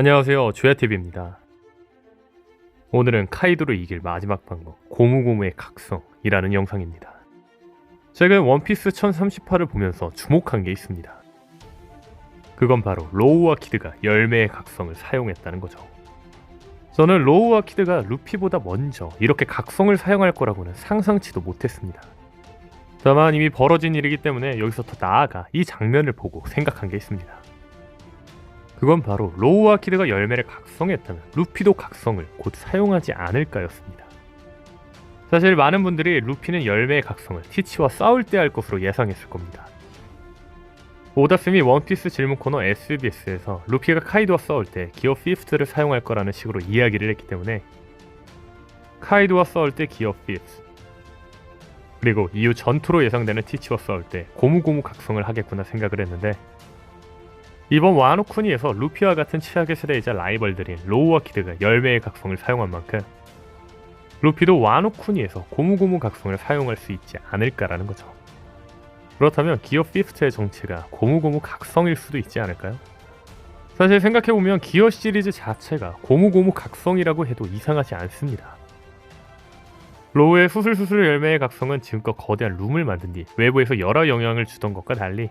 안녕하세요, 조야TV입니다. 오늘은 카이도를 이길 마지막 방법, 고무고무의 각성이라는 영상입니다. 최근 원피스 1038을 보면서 주목한 게 있습니다. 그건 바로 로우와 키드가 열매의 각성을 사용했다는 거죠. 저는 로우와 키드가 루피보다 먼저 이렇게 각성을 사용할 거라고는 상상치도 못했습니다. 다만 이미 벌어진 일이기 때문에 여기서 더 나아가 이 장면을 보고 생각한 게 있습니다. 그건 바로 로우와 키드가 열매를 각성했다면 루피도 각성을 곧 사용하지 않을까였습니다. 사실 많은 분들이 루피는 열매의 각성을 티치와 싸울 때 할 것으로 예상했을 겁니다. 오다쌤이 원피스 질문 코너 SBS에서 루피가 카이도와 싸울 때 기어 5를 사용할 거라는 식으로 이야기를 했기 때문에 카이도와 싸울 때 기어 5, 그리고 이후 전투로 예상되는 티치와 싸울 때 고무고무 각성을 하겠구나 생각을 했는데, 이번 와노쿠니에서 루피와 같은 최악의 세대이자 라이벌들인 로우와 키드가 열매의 각성을 사용한 만큼 루피도 와노쿠니에서 고무고무 각성을 사용할 수 있지 않을까라는 거죠. 그렇다면 기어 5의 정체가 고무고무 각성일 수도 있지 않을까요? 사실 생각해보면 기어 시리즈 자체가 고무고무 각성이라고 해도 이상하지 않습니다. 로우의 수술수술 열매의 각성은 지금껏 거대한 룸을 만든 뒤 외부에서 여러 영향을 주던 것과 달리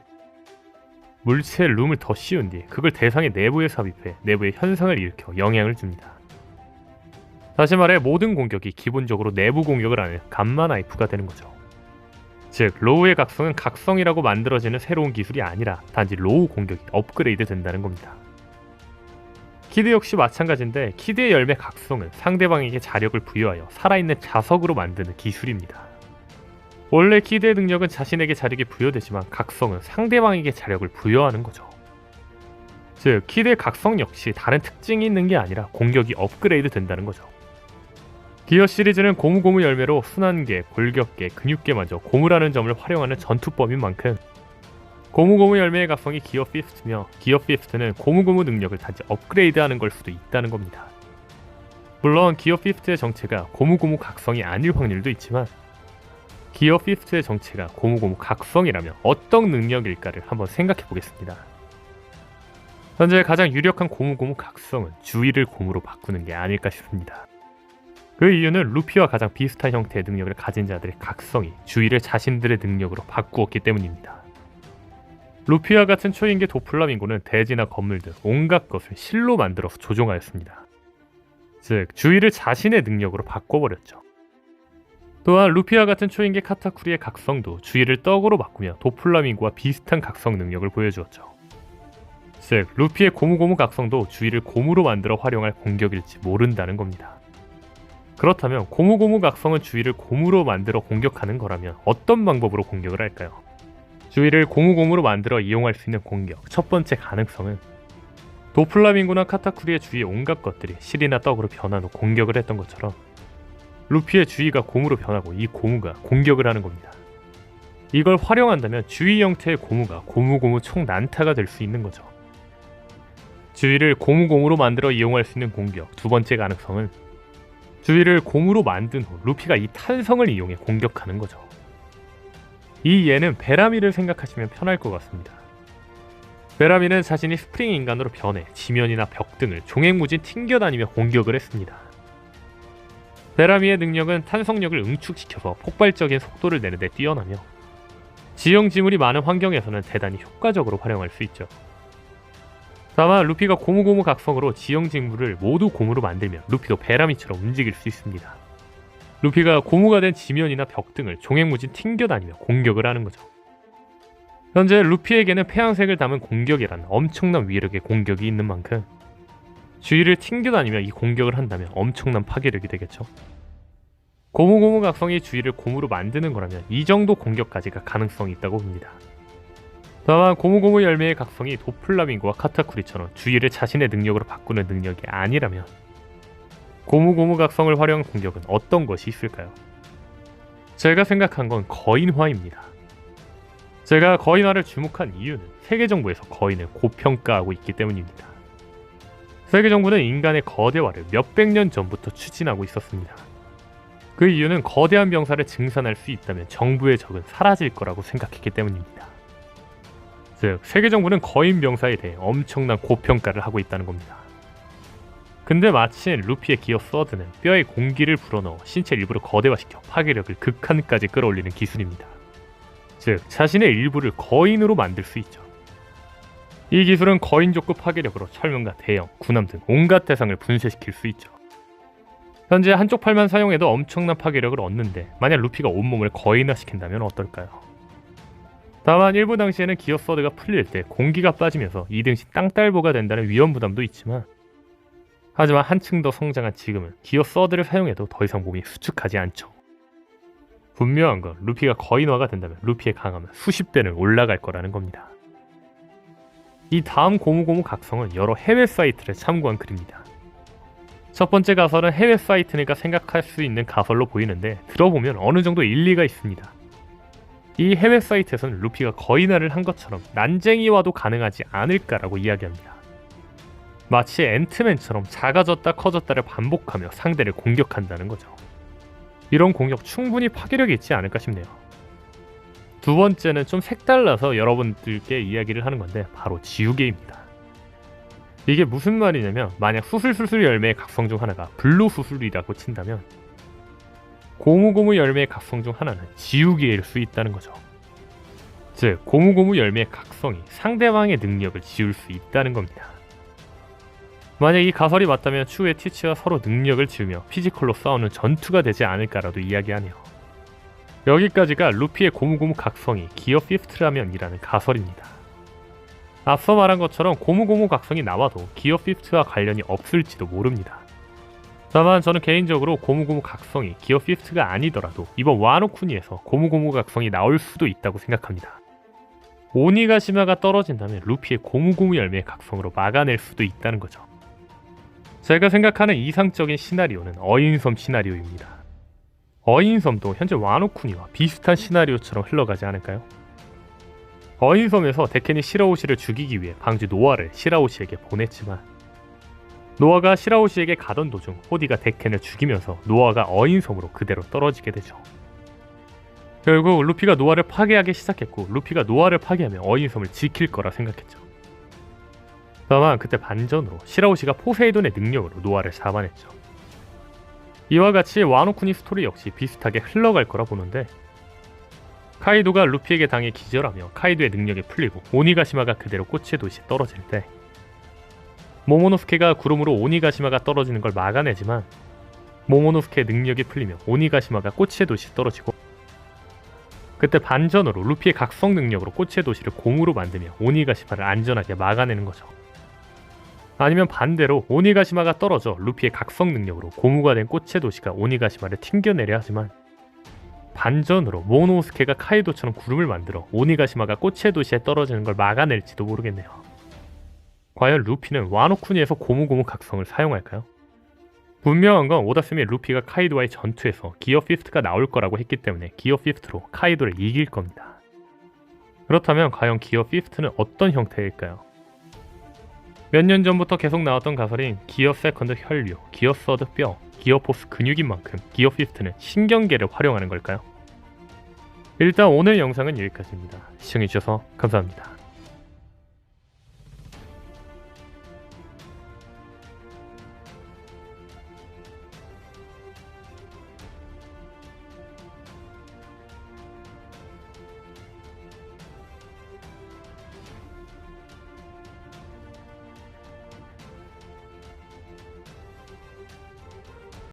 물체의 룸을 더 씌운 뒤 그걸 대상의 내부에 삽입해 내부의 현상을 일으켜 영향을 줍니다. 다시 말해 모든 공격이 기본적으로 내부 공격을 하는 감마 나이프가 되는 거죠. 즉 로우의 각성은 각성이라고 만들어지는 새로운 기술이 아니라 단지 로우 공격이 업그레이드 된다는 겁니다. 키드 역시 마찬가지인데 키드의 열매 각성은 상대방에게 자력을 부여하여 살아있는 자석으로 만드는 기술입니다. 원래 키드의 능력은 자신에게 자력이 부여되지만 각성은 상대방에게 자력을 부여하는 거죠. 즉 키드의 각성 역시 다른 특징이 있는 게 아니라 공격이 업그레이드 된다는 거죠. 기어 시리즈는 고무고무 열매로 순환계, 골격계, 근육계마저 고무라는 점을 활용하는 전투법인 만큼 고무고무 열매의 각성이 기어 5며 기어 5는 고무고무 능력을 단지 업그레이드하는 걸 수도 있다는 겁니다. 물론 기어 5의 정체가 고무고무 각성이 아닐 확률도 있지만 기어 5의 정체가 고무고무 각성이라면 어떤 능력일까를 한번 생각해 보겠습니다. 현재 가장 유력한 고무고무 각성은 주위를 고무로 바꾸는 게 아닐까 싶습니다. 그 이유는 루피와 가장 비슷한 형태의 능력을 가진 자들의 각성이 주위를 자신들의 능력으로 바꾸었기 때문입니다. 루피와 같은 초인계 도플라밍고는 대지나 건물 등 온갖 것을 실로 만들어서 조종하였습니다. 즉 주위를 자신의 능력으로 바꿔버렸죠. 또한 루피와 같은 초인계 카타쿠리의 각성도 주위를 떡으로 바꾸며 도플라밍고와 비슷한 각성 능력을 보여주었죠. 즉 루피의 고무고무 각성도 주위를 고무로 만들어 활용할 공격일지 모른다는 겁니다. 그렇다면 고무고무 각성은 주위를 고무로 만들어 공격하는 거라면 어떤 방법으로 공격을 할까요? 주위를 고무고무로 만들어 이용할 수 있는 공격, 첫 번째 가능성은 도플라밍고나 카타쿠리의 주위의 온갖 것들이 실이나 떡으로 변한 후 공격을 했던 것처럼 루피의 주위가 고무로 변하고 이 고무가 공격을 하는 겁니다. 이걸 활용한다면 주위 형태의 고무가 고무고무 총난타가 될 수 있는 거죠. 주위를 고무고무로 만들어 이용할 수 있는 공격, 두 번째 가능성은 주위를 고무로 만든 후 루피가 이 탄성을 이용해 공격하는 거죠. 이 예는 베라미를 생각하시면 편할 것 같습니다. 베라미는 자신이 스프링 인간으로 변해 지면이나 벽 등을 종횡무진 튕겨다니며 공격을 했습니다. 베라미의 능력은 탄성력을 응축시켜서 폭발적인 속도를 내는데 뛰어나며 지형지물이 많은 환경에서는 대단히 효과적으로 활용할 수 있죠. 다만 루피가 고무고무 각성으로 지형지물을 모두 고무로 만들면 루피도 베라미처럼 움직일 수 있습니다. 루피가 고무가 된 지면이나 벽 등을 종횡무진 튕겨다니며 공격을 하는 거죠. 현재 루피에게는 폐양색을 담은 공격이란 엄청난 위력의 공격이 있는 만큼 주위를 튕겨다니며 이 공격을 한다면 엄청난 파괴력이 되겠죠. 고무고무 각성이 주위를 고무로 만드는 거라면 이 정도 공격까지가 가능성이 있다고 봅니다. 다만 고무고무 열매의 각성이 도플라밍고와 카타쿠리처럼 주위를 자신의 능력으로 바꾸는 능력이 아니라면 고무고무 각성을 활용한 공격은 어떤 것이 있을까요? 제가 생각한 건 거인화입니다. 제가 거인화를 주목한 이유는 세계정부에서 거인을 고평가하고 있기 때문입니다. 세계정부는 인간의 거대화를 몇백 년 전부터 추진하고 있었습니다. 그 이유는 거대한 병사를 증산할 수 있다면 정부의 적은 사라질 거라고 생각했기 때문입니다. 즉 세계정부는 거인 병사에 대해 엄청난 고평가를 하고 있다는 겁니다. 근데 마침 루피의 기어 서드는 뼈에 공기를 불어넣어 신체 일부를 거대화시켜 파괴력을 극한까지 끌어올리는 기술입니다. 즉 자신의 일부를 거인으로 만들 수 있죠. 이 기술은 거인족급 파괴력으로 철문과 대형, 군함 등 온갖 대상을 분쇄시킬 수 있죠. 현재 한쪽 팔만 사용해도 엄청난 파괴력을 얻는데 만약 루피가 온몸을 거인화시킨다면 어떨까요? 다만 일부 당시에는 기어 서드가 풀릴 때 공기가 빠지면서 이등신 땅딸보가 된다는 위험 부담도 있지만 하지만 한층 더 성장한 지금은 기어 서드를 사용해도 더 이상 몸이 수축하지 않죠. 분명한 건 루피가 거인화가 된다면 루피의 강함은 수십 배는 올라갈 거라는 겁니다. 이 다음 고무고무 각성은 여러 해외 사이트를 참고한 글입니다. 첫 번째 가설은 해외 사이트니까 생각할 수 있는 가설로 보이는데 들어보면 어느 정도 일리가 있습니다. 이 해외 사이트에서는 루피가 거인화를 한 것처럼 난쟁이와도 가능하지 않을까라고 이야기합니다. 마치 앤트맨처럼 작아졌다 커졌다를 반복하며 상대를 공격한다는 거죠. 이런 공격 충분히 파괴력이 있지 않을까 싶네요. 두 번째는 좀 색달라서 여러분들께 이야기를 하는 건데 바로 지우개입니다. 이게 무슨 말이냐면 만약 수술수술 열매의 각성 중 하나가 블루수술이라고 친다면 고무고무 열매의 각성 중 하나는 지우개일 수 있다는 거죠. 즉 고무고무 열매의 각성이 상대방의 능력을 지울 수 있다는 겁니다. 만약 이 가설이 맞다면 추후에 티치와 서로 능력을 지우며 피지컬로 싸우는 전투가 되지 않을까라도 이야기하네요. 여기까지가 루피의 고무고무 각성이 기어 5라면 이라는 가설입니다. 앞서 말한 것처럼 고무고무 각성이 나와도 기어 5와 관련이 없을지도 모릅니다. 다만 저는 개인적으로 고무고무 각성이 기어 5가 아니더라도 이번 와노쿠니에서 고무고무 각성이 나올 수도 있다고 생각합니다. 오니가시마가 떨어진다면 루피의 고무고무 열매의 각성으로 막아낼 수도 있다는 거죠. 제가 생각하는 이상적인 시나리오는 어인섬 시나리오입니다. 어인섬도 현재 와노쿠니와 비슷한 시나리오처럼 흘러가지 않을까요? 어인섬에서 데켄이 시라오시를 죽이기 위해 방주 노아를 시라오시에게 보냈지만 노아가 시라오시에게 가던 도중 호디가 데켄을 죽이면서 노아가 어인섬으로 그대로 떨어지게 되죠. 결국 루피가 노아를 파괴하기 시작했고 루피가 노아를 파괴하면 어인섬을 지킬 거라 생각했죠. 다만 그때 반전으로 시라오시가 포세이돈의 능력으로 노아를 잡아냈죠. 이와 같이 와노쿠니 스토리 역시 비슷하게 흘러갈 거라 보는데 카이도가 루피에게 당해 기절하며 카이도의 능력이 풀리고 오니가시마가 그대로 꽃의 도시에 떨어질 때 모모노스케가 구름으로 오니가시마가 떨어지는 걸 막아내지만 모모노스케의 능력이 풀리며 오니가시마가 꽃의 도시에 떨어지고 그때 반전으로 루피의 각성 능력으로 꽃의 도시를 공으로 만들며 오니가시마를 안전하게 막아내는 거죠. 아니면 반대로 오니가시마가 떨어져 루피의 각성 능력으로 고무가 된 꽃의 도시가 오니가시마를 튕겨내려 하지만 반전으로 모노스케가 카이도처럼 구름을 만들어 오니가시마가 꽃의 도시에 떨어지는 걸 막아낼지도 모르겠네요. 과연 루피는 와노쿠니에서 고무고무 각성을 사용할까요? 분명한 건 오다스미 루피가 카이도와의 전투에서 기어 5가 나올 거라고 했기 때문에 기어 5로 카이도를 이길 겁니다. 그렇다면 과연 기어 5는 어떤 형태일까요? 몇 년 전부터 계속 나왔던 가설인 기어 세컨드 혈류, 기어 서드 뼈, 기어 포스 근육인 만큼 기어 5는 신경계를 활용하는 걸까요? 일단 오늘 영상은 여기까지입니다. 시청해주셔서 감사합니다.